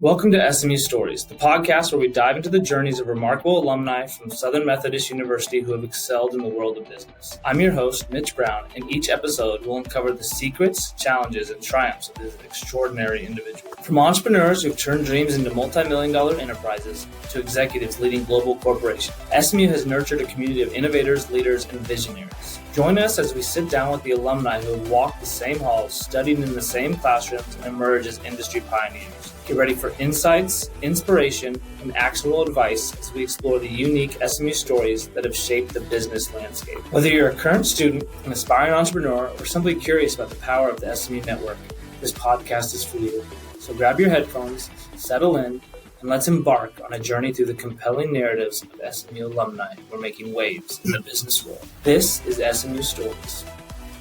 Welcome to SMU Stories, the podcast where we dive into the journeys of remarkable alumni from Southern Methodist University who have excelled in the world of business. I'm your host, Mitch Brown, and each episode will uncover the secrets, challenges, and triumphs of this extraordinary individual. From entrepreneurs who've turned dreams into multi-million-dollar enterprises to executives leading global corporations, SMU has nurtured a community of innovators, leaders, and visionaries. Join us as we sit down with the alumni who have walked the same halls, studied in the same classrooms, and emerged as industry pioneers. Get ready for insights, inspiration, and actionable advice as we explore the unique SMU stories that have shaped the business landscape. Whether you're a current student, an aspiring entrepreneur, or simply curious about the power of the SMU network, this podcast is for you. So grab your headphones, settle in, and let's embark on a journey through the compelling narratives of SMU alumni who are making waves in the business world. This is SMU Stories.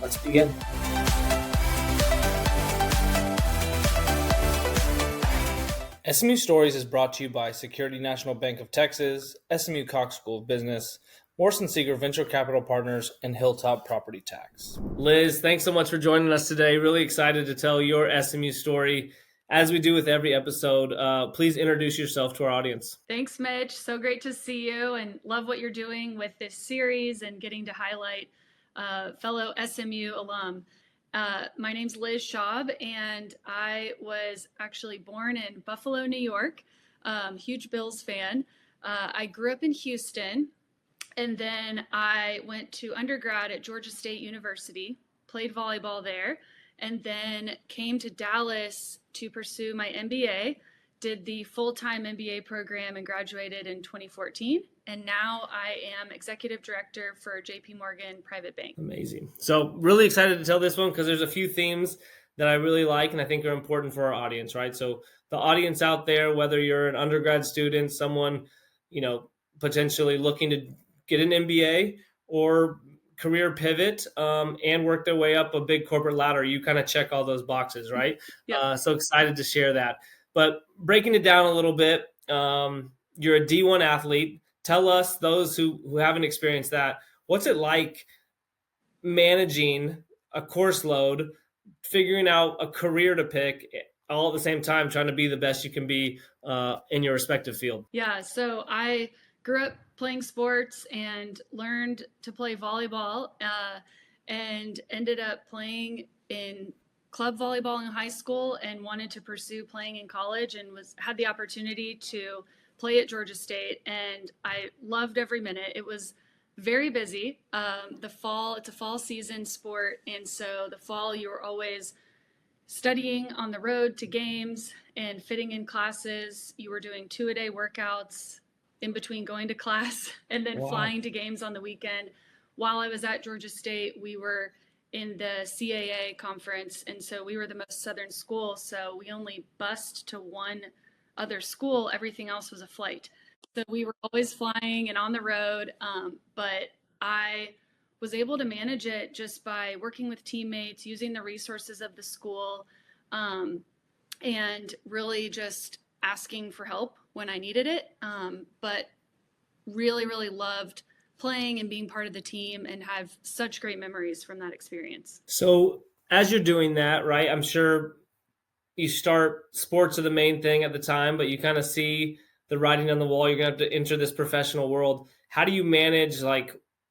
Let's begin. SMU Stories is brought to you by Security National Bank of Texas, SMU Cox School of Business, Morrison Seeger Venture Capital Partners, and Hilltop Property Tax. Liz, thanks so much for joining us today. Really excited to tell your SMU story. As we do with every episode, please introduce yourself to our audience. Thanks, Mitch. So great to see you and love what you're doing with this series and getting to highlight fellow SMU alum. My name's Liz Schaab, and I was actually born in Buffalo, New York. Huge Bills fan. I grew up in Houston, and then I went to undergrad at Georgia State University, played volleyball there, and then came to Dallas to pursue my MBA, did the full-time MBA program and graduated in 2014. And now I am executive director for JP Morgan Private Bank. Amazing. So really excited to tell this one because there's a few themes that I really like and I think are important for our audience, right? So the audience out there, whether you're an undergrad student, someone, potentially looking to get an MBA or career pivot and work their way up a big corporate ladder, you kind of check all those boxes, right? Yeah. So excited to share that. But breaking it down a little bit, you're a D1 athlete. Tell us, those who haven't experienced that, what's it like managing a course load, figuring out a career to pick all at the same time, trying to be the best you can be in your respective field? Yeah, so I grew up playing sports and learned to play volleyball and ended up playing in club volleyball in high school and wanted to pursue playing in college and had the opportunity to play at Georgia State, and I loved every minute. It was very busy. It's a fall season sport, and so the fall you were always studying on the road to games and fitting in classes. You were doing 2-a-day workouts in between going to class and then flying to games on the weekend. While I was at Georgia State, we were in the CAA conference, and so we were the most southern school, so we only bused to one other school. Everything else was a flight. So we were always flying and on the road, but I was able to manage it just by working with teammates, using the resources of the school, and really just asking for help when I needed it, but really, really loved playing and being part of the team and have such great memories from that experience. So as you're doing that, right, I'm sure you start, sports are the main thing at the time, but you kind of see the writing on the wall. You're going to have to enter this professional world. How do you manage,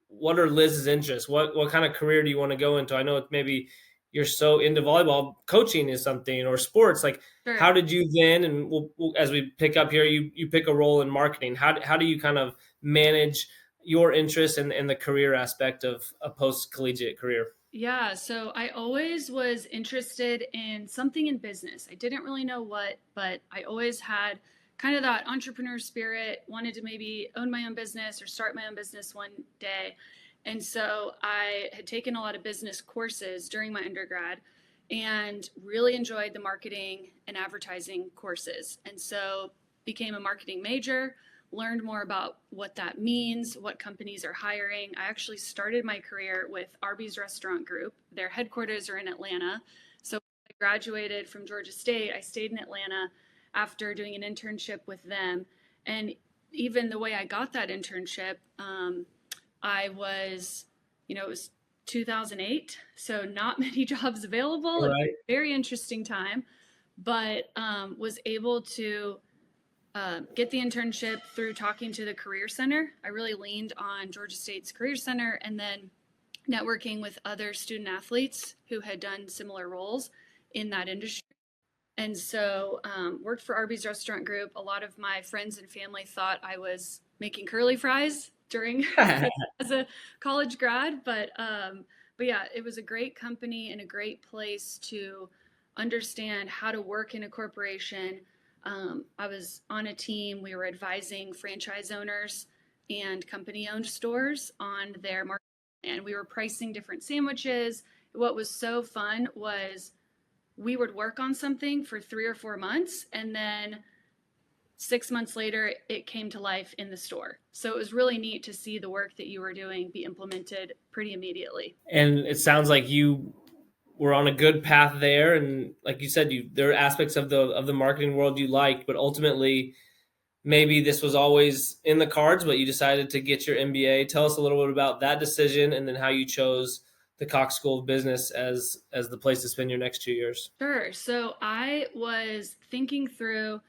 what are Liz's interests? What kind of career do you want to go into? I know maybe you're so into volleyball, coaching is something, or sports. Sure. How did you then, and we'll, as we pick up here, you pick a role in marketing. How do you kind of manage your interest in the career aspect of a post-collegiate career? Yeah, so I always was interested in something in business. I didn't really know what, but I always had kind of that entrepreneur spirit, wanted to maybe own my own business or start my own business one day. And so I had taken a lot of business courses during my undergrad and really enjoyed the marketing and advertising courses. And so became a marketing major, learned more about what that means, what companies are hiring. I actually started my career with Arby's Restaurant Group. Their headquarters are in Atlanta. So I graduated from Georgia State. I stayed in Atlanta after doing an internship with them. And even the way I got that internship, I was, it was 2008, so not many jobs available. Right. Very interesting time. but was able to get the internship through talking to the Career Center. I really leaned on Georgia State's Career Center, and then networking with other student athletes who had done similar roles in that industry. And so worked for Arby's Restaurant Group. A lot of my friends and family thought I was making curly fries during as a college grad, but yeah, it was a great company and a great place to understand how to work in a corporation. I was on a team. We were advising franchise owners and company-owned stores on their marketing, and we were pricing different sandwiches. What was so fun was we would work on something for 3 or 4 months, and then 6 months later, it came to life in the store. So it was really neat to see the work that you were doing be implemented pretty immediately. And it sounds like you were on a good path there. And like you said, there are aspects of the marketing world you liked, but ultimately maybe this was always in the cards, but you decided to get your MBA. Tell us a little bit about that decision and then how you chose the Cox School of Business as the place to spend your next 2 years. Sure. So I was thinking through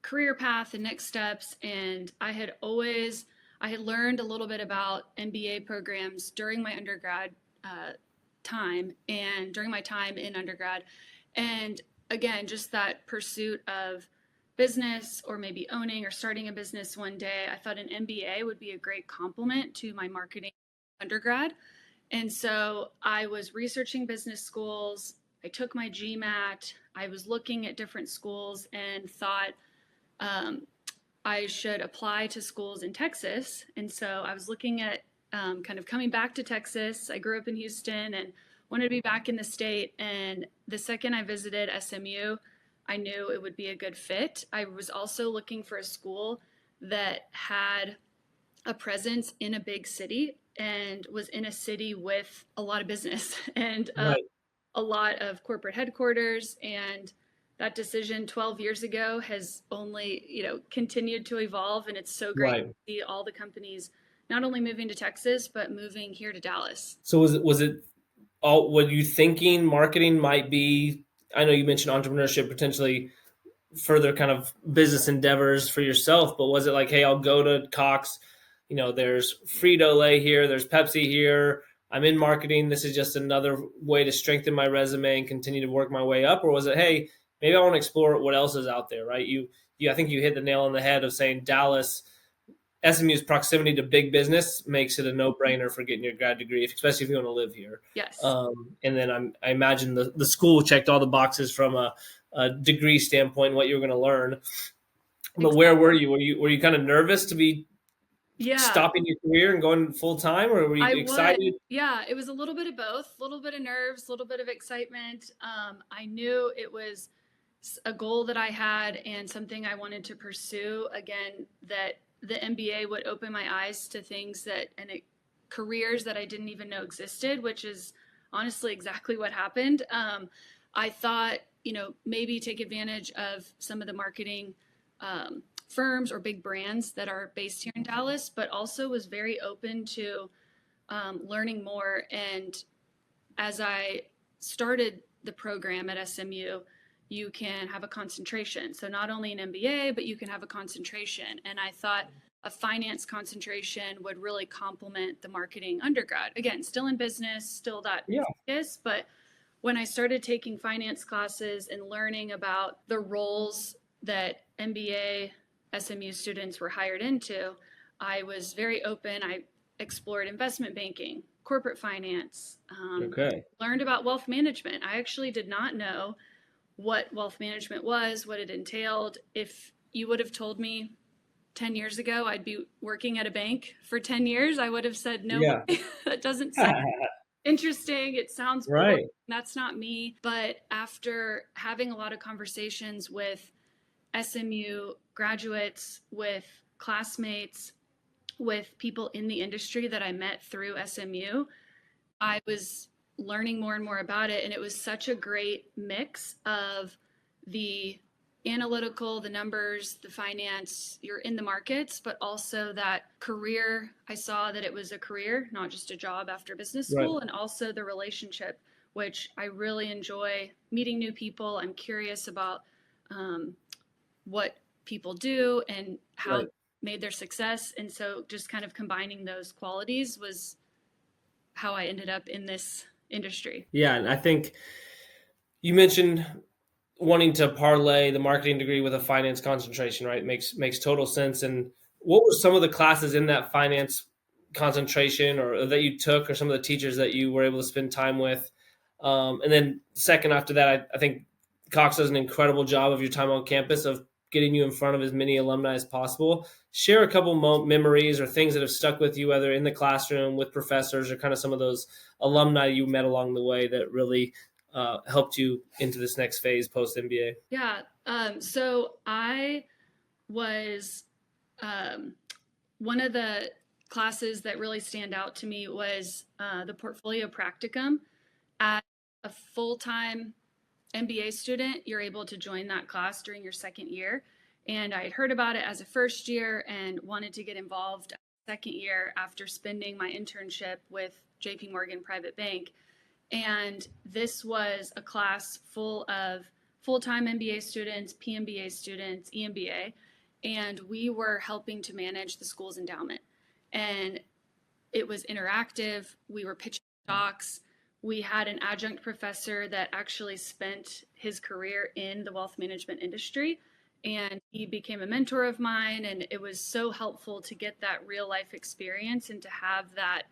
career path and next steps, and I had learned a little bit about MBA programs during my undergrad time and during my time in undergrad. And again, just that pursuit of business or maybe owning or starting a business one day, I thought an MBA would be a great complement to my marketing undergrad. And so I was researching business schools. I took my GMAT. I was looking at different schools and thought I should apply to schools in Texas. And so I was looking at kind of coming back to Texas. I grew up in Houston and wanted to be back in the state. And the second I visited SMU, I knew it would be a good fit. I was also looking for a school that had a presence in a big city and was in a city with a lot of business and Right. a lot of corporate headquarters. And that decision 12 years ago has only, continued to evolve. And it's so great to see all the companies not only moving to Texas, but moving here to Dallas. So was it all, were you thinking marketing might be, I know you mentioned entrepreneurship, potentially further kind of business endeavors for yourself, but was it like, hey, I'll go to Cox, there's Frito-Lay here, there's Pepsi here, I'm in marketing, this is just another way to strengthen my resume and continue to work my way up? Or was it, hey, maybe I want to explore what else is out there, right? I think you hit the nail on the head of saying Dallas, SMU's proximity to big business makes it a no-brainer for getting your grad degree, especially if you want to live here. Yes. And then I imagine the school checked all the boxes from a degree standpoint, what you were going to learn. But exactly. Where were you? Were you kind of nervous to be stopping your career and going full time, or were you excited? Yeah, it was a little bit of both, a little bit of nerves, a little bit of excitement. I knew it was a goal that I had and something I wanted to pursue. Again, that the MBA would open my eyes to things careers that I didn't even know existed, which is honestly exactly what happened. I thought, maybe take advantage of some of the marketing firms or big brands that are based here in Dallas, but also was very open to learning more. And as I started the program at SMU, you can have a concentration. So not only an MBA, but you can have a concentration. And I thought a finance concentration would really complement the marketing undergrad. Again, still in business, still that focus, but when I started taking finance classes and learning about the roles that MBA SMU students were hired into, I was very open. I explored investment banking, corporate finance, learned about wealth management. I actually did not know what wealth management was, what it entailed. If you would have told me 10 years ago I'd be working at a bank for 10 years, I would have said, no, that doesn't sound interesting. It sounds boring. That's not me. But after having a lot of conversations with SMU graduates, with classmates, with people in the industry that I met through SMU, I was learning more and more about it. And it was such a great mix of the analytical, the numbers, the finance, you're in the markets, but also that career. I saw that it was a career, not just a job after business school, and also the relationship which I really enjoy meeting new people. I'm curious about what people do and how Right. they made their success. And so just kind of combining those qualities was how I ended up in this industry. Yeah, and I think you mentioned wanting to parlay the marketing degree with a finance concentration, right? Makes total sense. And what were some of the classes in that finance concentration or that you took, or some of the teachers that you were able to spend time with? And then second after that, I think Cox does an incredible job of your time on campus of getting you in front of as many alumni as possible. Share a couple memories or things that have stuck with you, whether in the classroom with professors or kind of some of those alumni you met along the way that really helped you into this next phase post MBA? Yeah. So I was one of the classes that really stand out to me was the portfolio practicum. As a full-time MBA student, you're able to join that class during your second year. And I had heard about it as a first year and wanted to get involved second year after spending my internship with JP Morgan Private Bank. And this was a class full of full-time MBA students, PMBA students, EMBA, and we were helping to manage the school's endowment. And it was interactive. We were pitching stocks. We had an adjunct professor that actually spent his career in the wealth management industry, and he became a mentor of mine. And it was so helpful to get that real life experience and to have that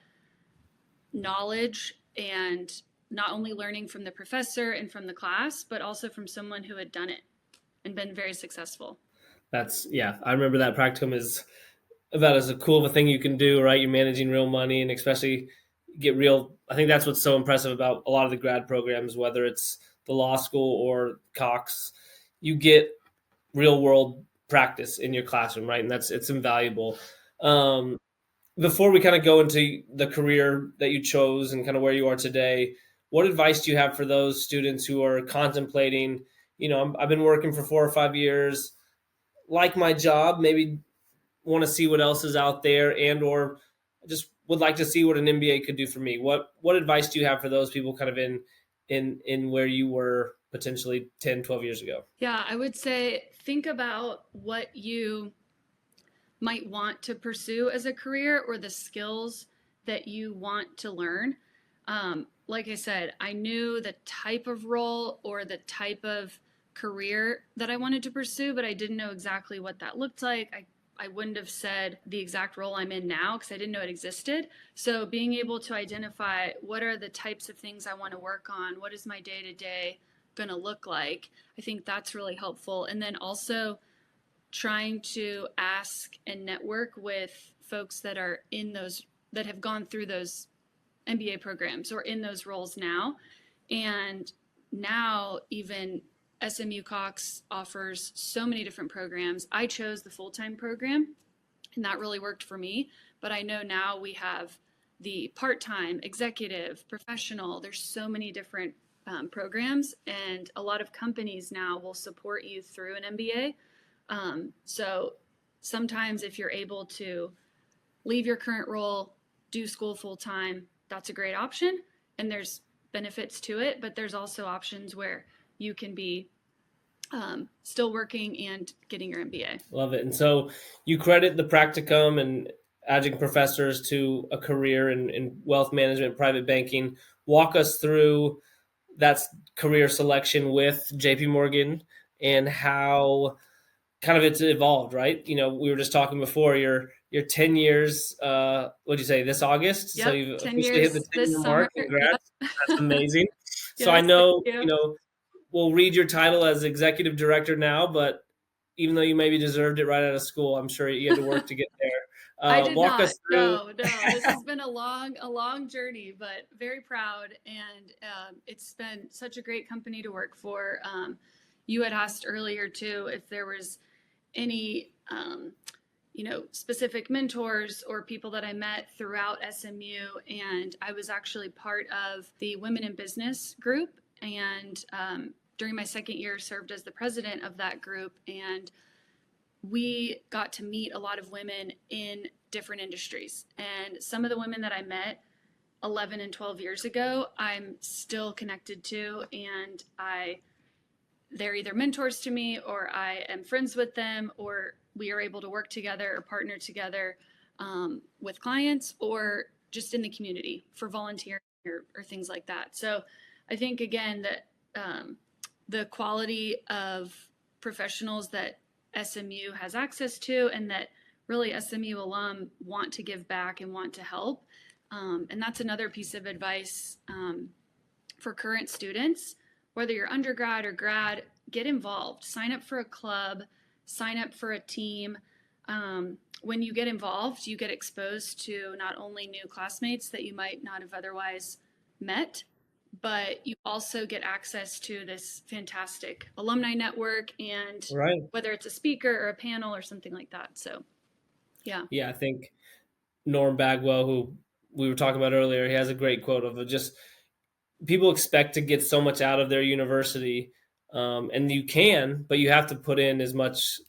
knowledge, and not only learning from the professor and from the class, but also from someone who had done it and been very successful. I remember that practicum is about as cool of a thing you can do, right? You're managing real money, and especially get real. I think that's what's so impressive about a lot of the grad programs, whether it's the law school or Cox. You get real world practice in your classroom, right? And it's invaluable. Before we kind of go into the career that you chose and kind of where you are today, what advice do you have for those students who are contemplating, I've been working for 4 or 5 years, like my job, maybe want to see what else is out there, and or just would like to see what an MBA could do for me. What advice do you have for those people kind of in where you were potentially 10, 12 years ago? Yeah, I would say think about what you might want to pursue as a career or the skills that you want to learn. Like I said, I knew the type of role or the type of career that I wanted to pursue, but I didn't know exactly what that looked like. I wouldn't have said the exact role I'm in now because I didn't know it existed. So being able to identify what are the types of things I want to work on, what is my day-to-day going to look like, I think that's really helpful. And then also trying to ask and network with folks that are in those, that have gone through those MBA programs or in those roles now. And now even SMU Cox offers so many different programs. I chose the full-time program, and that really worked for me. But I know now we have the part-time, executive, professional. There's so many different programs, and a lot of companies now will support you through an MBA. So sometimes if you're able to leave your current role, do school full-time, that's a great option. And there's benefits to it, but there's also options where you can be still working and getting your MBA. Love it. And so you credit the practicum and adjunct professors to a career in wealth management, private banking. Walk us through that career selection with JP Morgan and how kind of it's evolved, right? We were just talking before, you're 10 years, what'd you say, this August? Yep, So you've 10 officially years hit the this 10-year summer. mark. Congrats. Yep. That's amazing. Yes, So I know, thank you. We'll read your title as executive director now, but even though you maybe deserved it right out of school, I'm sure you had to work to get there. I did walk not. us through. No. This has been a long journey, but very proud. And it's been such a great company to work for. You had asked earlier too if there was any specific mentors or people that I met throughout SMU, and I was actually part of the Women in Business group, and during my second year served as the president of that group, and we got to meet a lot of women in different industries. And some of the women that I met 11 and 12 years ago, I'm still connected to, and they're either mentors to me, or I am friends with them, or we are able to work together or partner together with clients, or just in the community for volunteering or things like that. So I think, again, that the quality of professionals that SMU has access to, and that really SMU alum want to give back and want to help. And that's another piece of advice for current students, whether you're undergrad or grad, get involved, sign up for a club, sign up for a team. When you get involved, you get exposed to not only new classmates that you might not have otherwise met, but you also get access to this fantastic alumni network, and Right. whether it's a speaker or a panel or something like that. So, yeah. Yeah, I think Norm Bagwell, who we were talking about earlier, he has a great quote of just people expect to get so much out of their university, and you can, but you have to put in as much,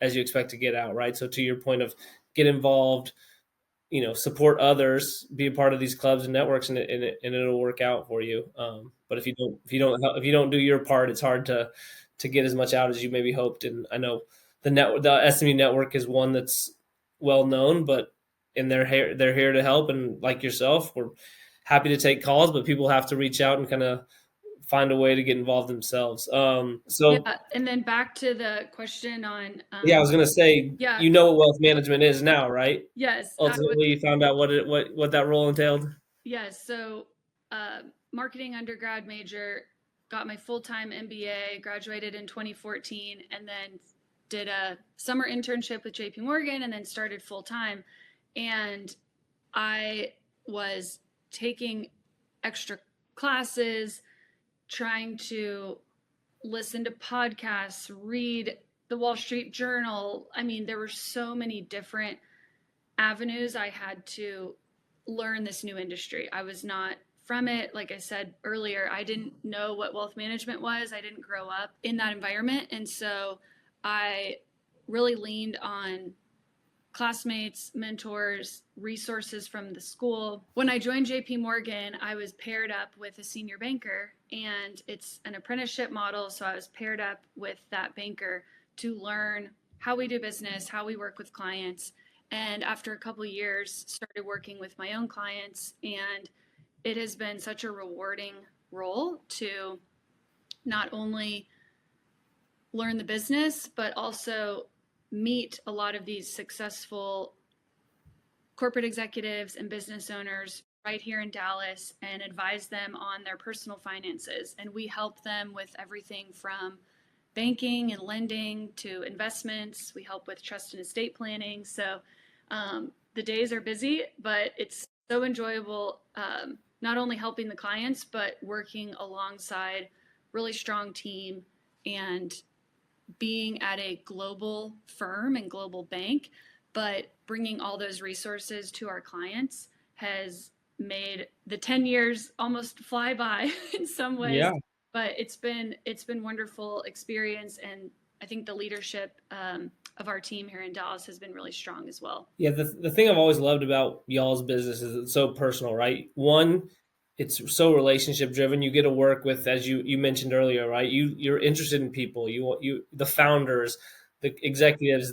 as you expect to get out, right? So to your point of get involved, support others, be a part of these clubs and networks, and it'll work out for you. But if you don't do your part, it's hard to get as much out as you maybe hoped. And I know the SMU network is one that's well known, and they're here to help. And like yourself, we're happy to take calls, but people have to reach out and kind of find a way to get involved themselves. Yeah, and then back to the question on I was going to say, yeah. You know what wealth management is now, right? Yes. Ultimately, you found out what that role entailed. Yes. So, marketing undergrad major, got my full-time MBA, graduated in 2014, and then did a summer internship with JP Morgan, and then started full-time. And I was taking extra classes, trying to listen to podcasts, read the Wall Street Journal. I mean, there were so many different avenues I had to learn this new industry. I was not from it. Like I said earlier, I didn't know what wealth management was. I didn't grow up in that environment. And so I really leaned on classmates, mentors, resources from the school. When I joined JP Morgan, I was paired up with a senior banker, and it's an apprenticeship model. So I was paired up with that banker to learn how we do business, how we work with clients. And after a couple of years, started working with my own clients. And it has been such a rewarding role to not only learn the business, but also meet a lot of these successful corporate executives and business owners right here in Dallas, and advise them on their personal finances. And we help them with everything from banking and lending to investments. We help with trust and estate planning. So the days are busy, but it's so enjoyable, not only helping the clients, but working alongside really strong team and being at a global firm and global bank, but bringing all those resources to our clients has made the 10 years almost fly by in some ways. Yeah. But it's been wonderful experience, and I think the leadership of our team here in Dallas has been really strong as well. Yeah, the thing I've always loved about y'all's business is it's so personal, right? One, it's so relationship driven. You get to work with, as you mentioned earlier, right? You're interested in people. You the founders, the executives,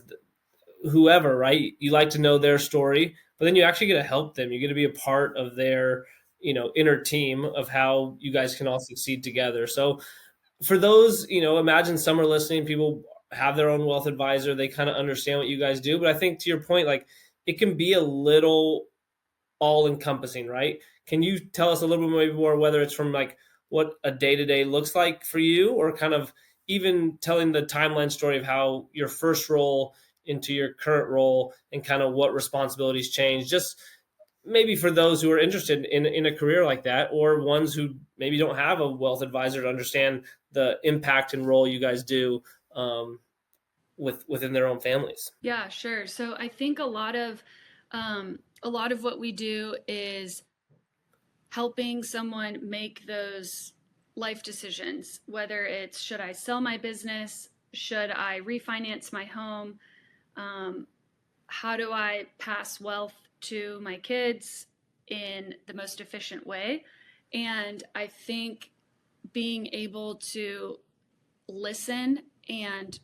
whoever, right? You like to know their story, but then you actually get to help them. You get to be a part of their, inner team of how you guys can all succeed together. So for those, imagine some are listening, people have their own wealth advisor. They kind of understand what you guys do. But I think to your point, like it can be a little all encompassing, right? Can you tell us a little bit maybe more, whether it's from like what a day-to-day looks like for you, or kind of even telling the timeline story of how your first role into your current role and kind of what responsibilities change, just maybe for those who are interested in a career like that, or ones who maybe don't have a wealth advisor to understand the impact and role you guys do within their own families. Yeah, sure. So I think a lot of what we do is helping someone make those life decisions, whether it's, should I sell my business? Should I refinance my home? How do I pass wealth to my kids? in the most efficient way. And I think being able to listen and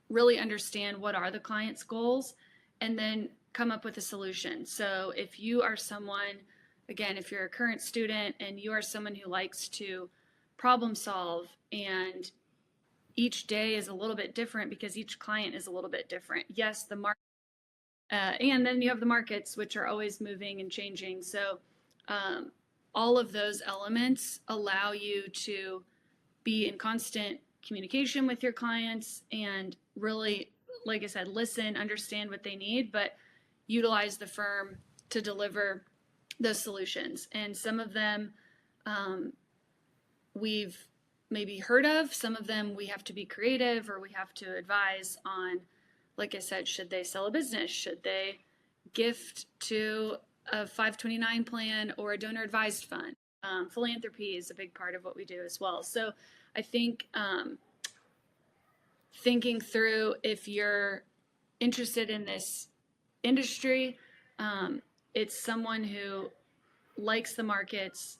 really understand what are the client's goals and then come up with a solution. So if you are someone, again, if you're a current student and you are someone who likes to problem solve, and each day is a little bit different because each client is a little bit different. Yes, the market, and then you have the markets, which are always moving and changing. So all of those elements allow you to be in constant communication with your clients and really, like I said, listen, understand what they need, but utilize the firm to deliver those solutions. And some of them we've maybe heard of, some of them we have to be creative or we have to advise on. Like I said, should they sell a business? Should they gift to a 529 plan or a donor advised fund? Philanthropy is a big part of what we do as well. So I think thinking through, if you're interested in this industry, it's someone who likes the markets,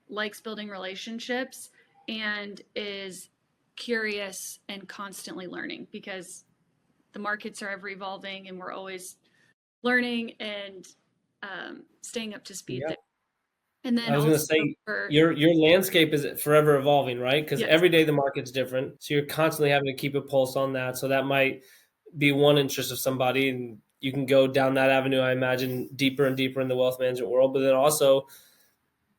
likes building relationships, and is curious and constantly learning, because the markets are ever evolving and we're always learning and staying up to speed there. And then I was going to say, your landscape is forever evolving, right? Because every day the market's different. So you're constantly having to keep a pulse on that. So that might be one interest of somebody, and you can go down that avenue, I imagine, deeper and deeper in the wealth management world. But then also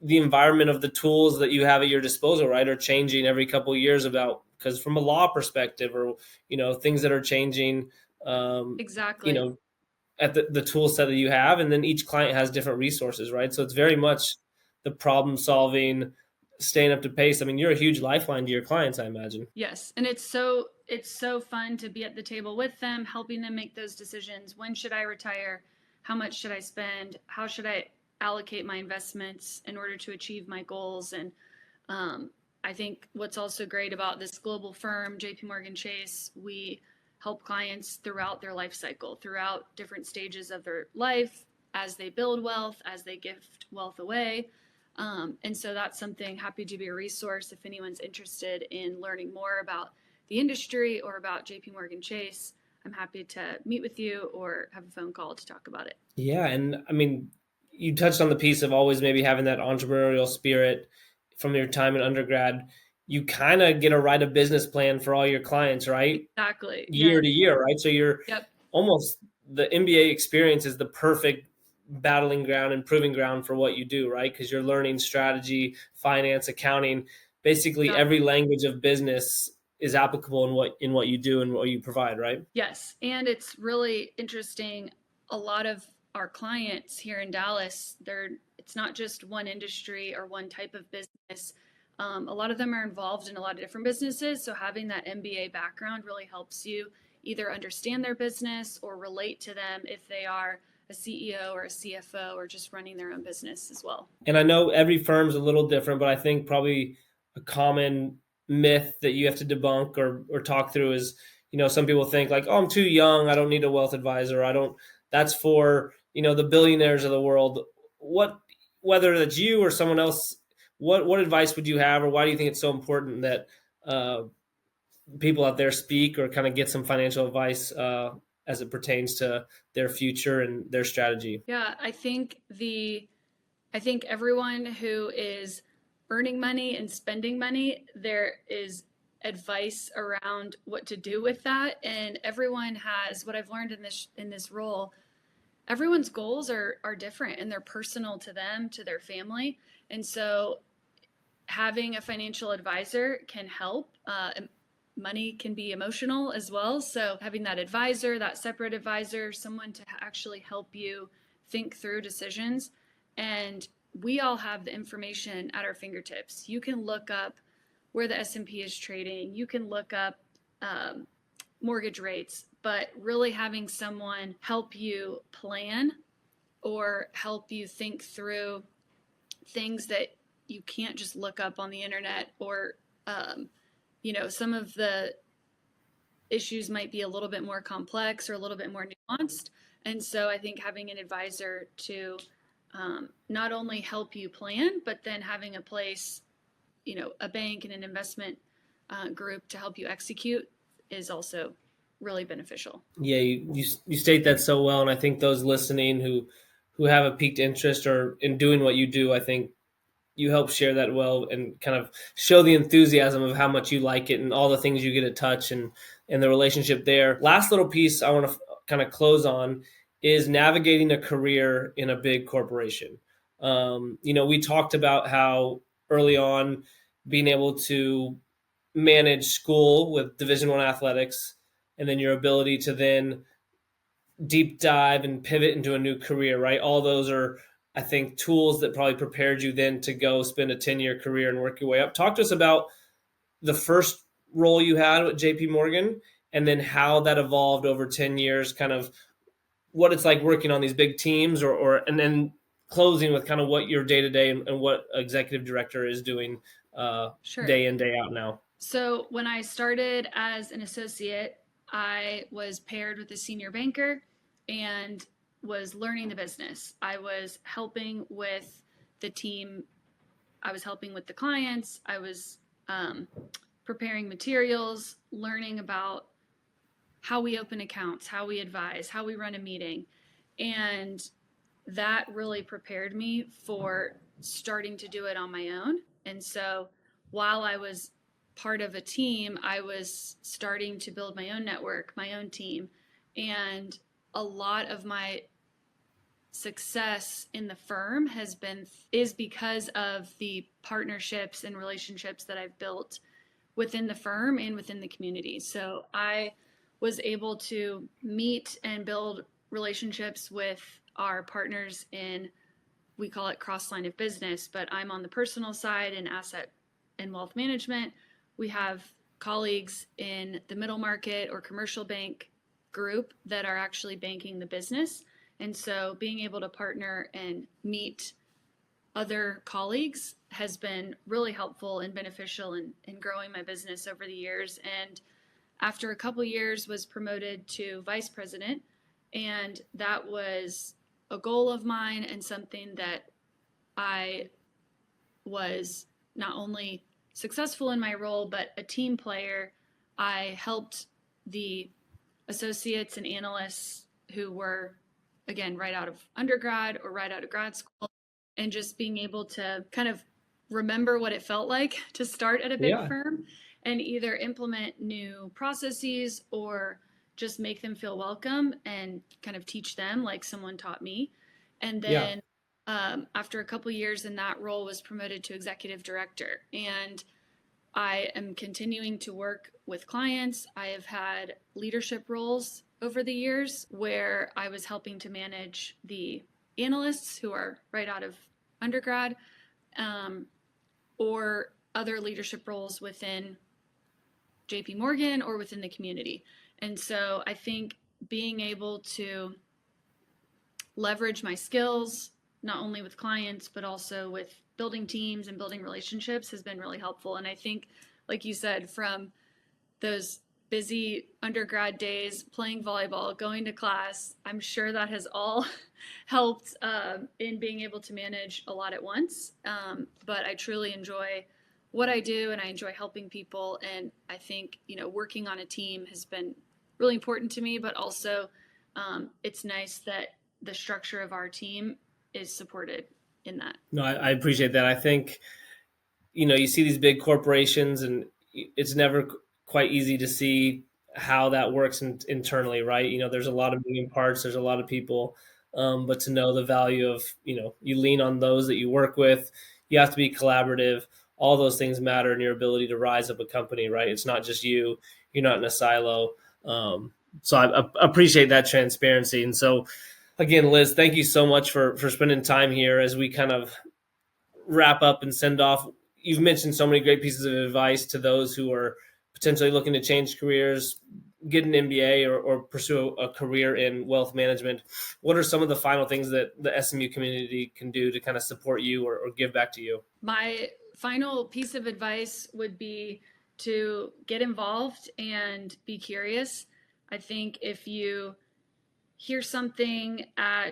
the environment of the tools that you have at your disposal, right, are changing every couple of years, because from a law perspective, or, things that are changing, exactly, at the tool set that you have. And then each client has different resources, right? So it's very much the problem solving, staying up to pace. I mean, you're a huge lifeline to your clients, I imagine. Yes. And it's so fun to be at the table with them, helping them make those decisions. When should I retire? How much should I spend? How should I allocate my investments in order to achieve my goals? And I think what's also great about this global firm, JP Morgan Chase, we help clients throughout their life cycle, throughout different stages of their life, as they build wealth, as they gift wealth away. And so that's something, happy to be a resource if anyone's interested in learning more about the industry or about JP Morgan Chase. I'm happy to meet with you or have a phone call to talk about it. Yeah. And I mean, you touched on the piece of always maybe having that entrepreneurial spirit from your time in undergrad. You kind of get to write a business plan for all your clients, right? Exactly. Year to year, right? So you're almost, the MBA experience is the perfect battling ground and proving ground for what you do, right? Because you're learning strategy, finance, accounting, basically every language of business is applicable in what you do and what you provide, right? Yes. And it's really interesting. A lot of our clients here in Dallas, it's not just one industry or one type of business. A lot of them are involved in a lot of different businesses. So having that MBA background really helps you either understand their business or relate to them if they are a CEO or a CFO or just running their own business as well. And I know every firm's a little different, but I think probably a common myth that you have to debunk or talk through is, some people think like, oh, I'm too young, I don't need a wealth advisor. That's for, the billionaires of the world. Whether that's you or someone else, what advice would you have, or why do you think it's so important that people out there speak or kind of get some financial advice as it pertains to their future and their strategy? Yeah, I think everyone who is earning money and spending money, there is advice around what to do with that. And everyone has, what I've learned in this role, everyone's goals are different and they're personal to them, to their family. And so having a financial advisor can help. Money can be emotional as well. So having that advisor, that separate advisor, someone to actually help you think through decisions. And we all have the information at our fingertips. You can look up where the S&P is trading. You can look up mortgage rates, but really having someone help you plan or help you think through things that you can't just look up on the internet, or some of the issues might be a little bit more complex or a little bit more nuanced. And so I think having an advisor to not only help you plan, but then having a place, a bank and an investment group to help you execute is also really beneficial. Yeah, you state that so well, and I think those listening who have a piqued interest or in doing what you do, I think you help share that well and kind of show the enthusiasm of how much you like it and all the things you get to touch and the relationship there. Last little piece I want to kind of close on is navigating a career in a big corporation. We talked about how early on being able to manage school with Division I athletics, and then your ability to then deep dive and pivot into a new career, right? All those are, I think, tools that probably prepared you then to go spend a 10-year career and work your way up. Talk to us about the first role you had at JP Morgan and then how that evolved over 10 years, kind of what it's like working on these big teams and then closing with kind of what your day-to-day and what executive director is doing Sure. Day in, day out now. So when I started as an associate, I was paired with a senior banker and was learning the business. I was helping with the team. I was helping with the clients. I was preparing materials, learning about how we open accounts, how we advise, how we run a meeting. And that really prepared me for starting to do it on my own. And so while I was part of a team, I was starting to build my own network, my own team. And a lot of my success in the firm is because of the partnerships and relationships that I've built within the firm and within the community. So I was able to meet and build relationships with our partners in, we call it cross line of business, but I'm on the personal side in asset and wealth management. We have colleagues in the middle market or commercial bank group that are actually banking the business. And so being able to partner and meet other colleagues has been really helpful and beneficial in growing my business over the years. And after a couple years was promoted to vice president. And that was a goal of mine and something that I was not only successful in my role, but a team player. I helped the associates and analysts who were, again, right out of undergrad or right out of grad school, and just being able to kind of remember what it felt like to start at a big firm and either implement new processes or just make them feel welcome and kind of teach them like someone taught me. And then after a couple years in that role, was promoted to executive director. And I am continuing to work with clients. I have had leadership roles over the years where I was helping to manage the analysts who are right out of undergrad, or other leadership roles within JP Morgan or within the community. And so I think being able to leverage my skills, not only with clients, but also with building teams and building relationships has been really helpful. And I think, like you said, from those busy undergrad days, playing volleyball, going to class, I'm sure that has all helped in being able to manage a lot at once. But I truly enjoy what I do and I enjoy helping people. And I think, working on a team has been really important to me, but also it's nice that the structure of our team is supported in that. No, I appreciate that. I think, you see these big corporations and it's never quite easy to see how that works internally, right? There's a lot of moving parts, there's a lot of people, but to know the value of, you lean on those that you work with, you have to be collaborative. All those things matter in your ability to rise up a company, right? It's not just you're not in a silo. So I appreciate that transparency. And so again, Liz, thank you so much for spending time here as we kind of wrap up and send off. You've mentioned so many great pieces of advice to those who are potentially looking to change careers, get an MBA or pursue a career in wealth management. What are some of the final things that the SMU community can do to kind of support you or give back to you? My final piece of advice would be to get involved and be curious. I think if you hear something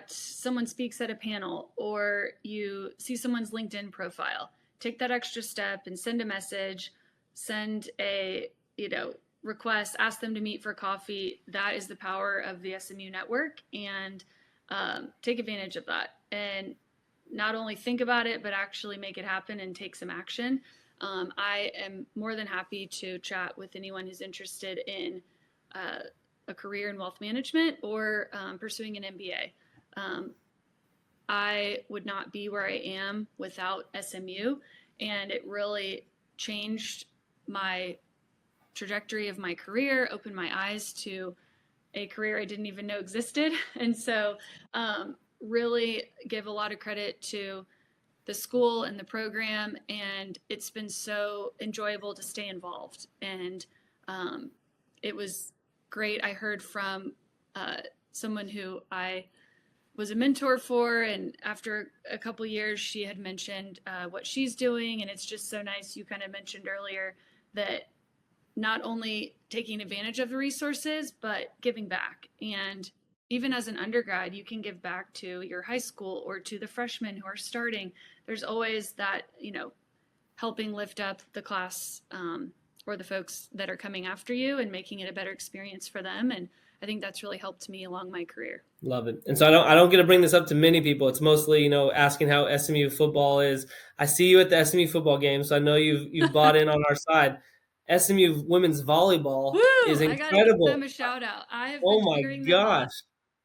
someone speaks at a panel, or you see someone's LinkedIn profile, take that extra step and send a message, send a, request, ask them to meet for coffee. That is the power of the SMU network, and take advantage of that. And not only think about it, but actually make it happen and take some action. I am more than happy to chat with anyone who's interested in a career in wealth management or pursuing an MBA. I would not be where I am without SMU, and it really changed my trajectory of my career, opened my eyes to a career I didn't even know existed. And so really give a lot of credit to the school and the program, and it's been so enjoyable to stay involved. And it was great. I heard from someone who I was a mentor for, and after a couple years, she had mentioned what she's doing, and it's just so nice. You kind of mentioned earlier that not only taking advantage of the resources, but giving back. And even as an undergrad, you can give back to your high school or to the freshmen who are starting. There's always that, helping lift up the class or the folks that are coming after you and making it a better experience for them. And I think that's really helped me along my career. Love it. And so I don't get to bring this up to many people. It's mostly, asking how SMU football is. I see you at the SMU football game, so I know you've bought in on our side. SMU women's volleyball is incredible. I gotta give them a shout out. I have been hearing them. Oh my gosh.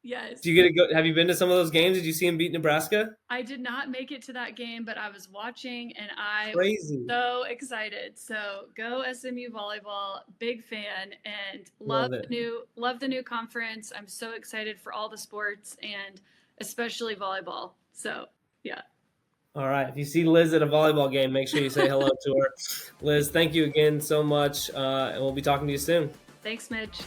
Yes. Do you get to go? Have you been to some of those games? Did you see them beat Nebraska? I did not make it to that game, but I was watching and I was so excited. So go SMU volleyball, big fan, and love the new conference. I'm so excited for all the sports and especially volleyball. So yeah. All right. If you see Liz at a volleyball game, make sure you say hello to her. Liz, thank you again so much. And we'll be talking to you soon. Thanks, Mitch.